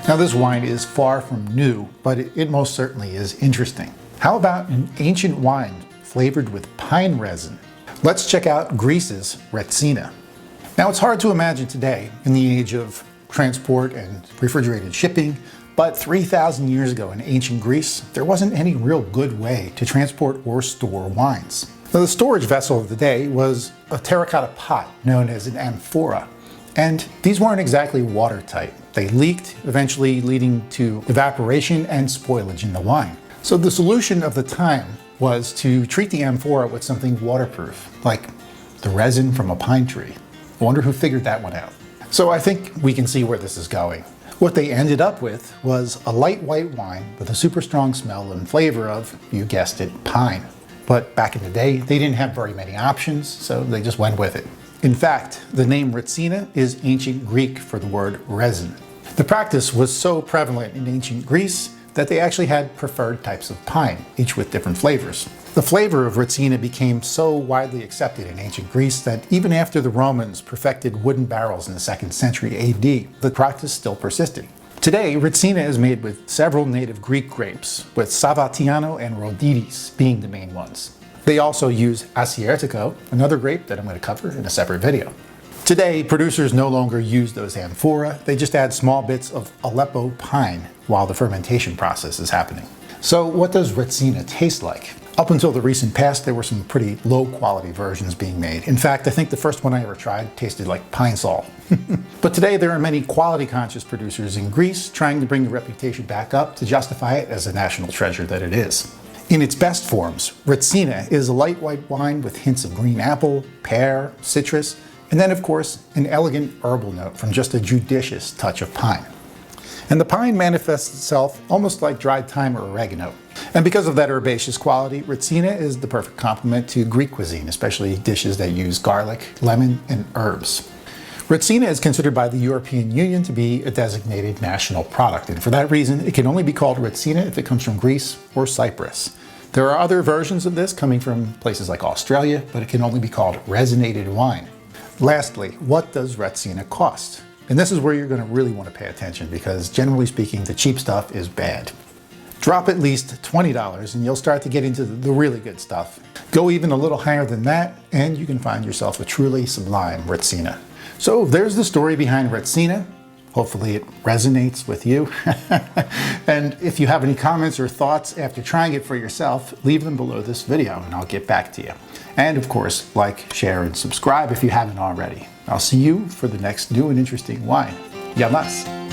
Now this wine is far from new, but it most certainly is interesting. How about an ancient wine flavored with pine resin? Let's check out Greece's Retsina. Now it's hard to imagine today, in the age of transport and refrigerated shipping, but 3,000 years ago in ancient Greece, there wasn't any real good way to transport or store wines. Now, the storage vessel of the day was a terracotta pot known as an amphora, and these weren't exactly watertight. They leaked, eventually leading to evaporation and spoilage in the wine. So the solution of the time was to treat the amphora with something waterproof, like the resin from a pine tree. I wonder who figured that one out. So I think we can see where this is going. What they ended up with was a light white wine with a super strong smell and flavor of, you guessed it, pine. But back in the day, they didn't have very many options, so they just went with it. In fact, the name Retsina is ancient Greek for the word resin. The practice was so prevalent in ancient Greece that they actually had preferred types of pine, each with different flavors. The flavor of Retsina became so widely accepted in ancient Greece that even after the Romans perfected wooden barrels in the 2nd century AD, the practice still persisted. Today, Retsina is made with several native Greek grapes, with Savatiano and Rhodidis being the main ones. They also use Asiatico, another grape that I'm going to cover in a separate video. Today, producers no longer use those amphora, they just add small bits of Aleppo pine while the fermentation process is happening. So what does Retsina taste like? Up until the recent past, there were some pretty low quality versions being made. In fact, I think the first one I ever tried tasted like pine sol. But today there are many quality conscious producers in Greece trying to bring the reputation back up to justify it as a national treasure that it is. In its best forms, Retsina is a light white wine with hints of green apple, pear, citrus, and then of course an elegant herbal note from just a judicious touch of pine. And the pine manifests itself almost like dried thyme or oregano. And because of that herbaceous quality, Retsina is the perfect complement to Greek cuisine, especially dishes that use garlic, lemon, and herbs. Retsina is considered by the European Union to be a designated national product, and for that reason, it can only be called Retsina if it comes from Greece or Cyprus. There are other versions of this coming from places like Australia, but it can only be called resinated wine. Lastly, what does Retsina cost? And this is where you're going to really want to pay attention because generally speaking, the cheap stuff is bad. Drop at least $20 and you'll start to get into the really good stuff. Go even a little higher than that and you can find yourself a truly sublime Retsina. So there's the story behind Retsina. Hopefully it resonates with you. And if you have any comments or thoughts after trying it for yourself, leave them below this video and I'll get back to you. And of course, like, share, and subscribe if you haven't already. I'll see you for the next new and interesting wine. Yamas!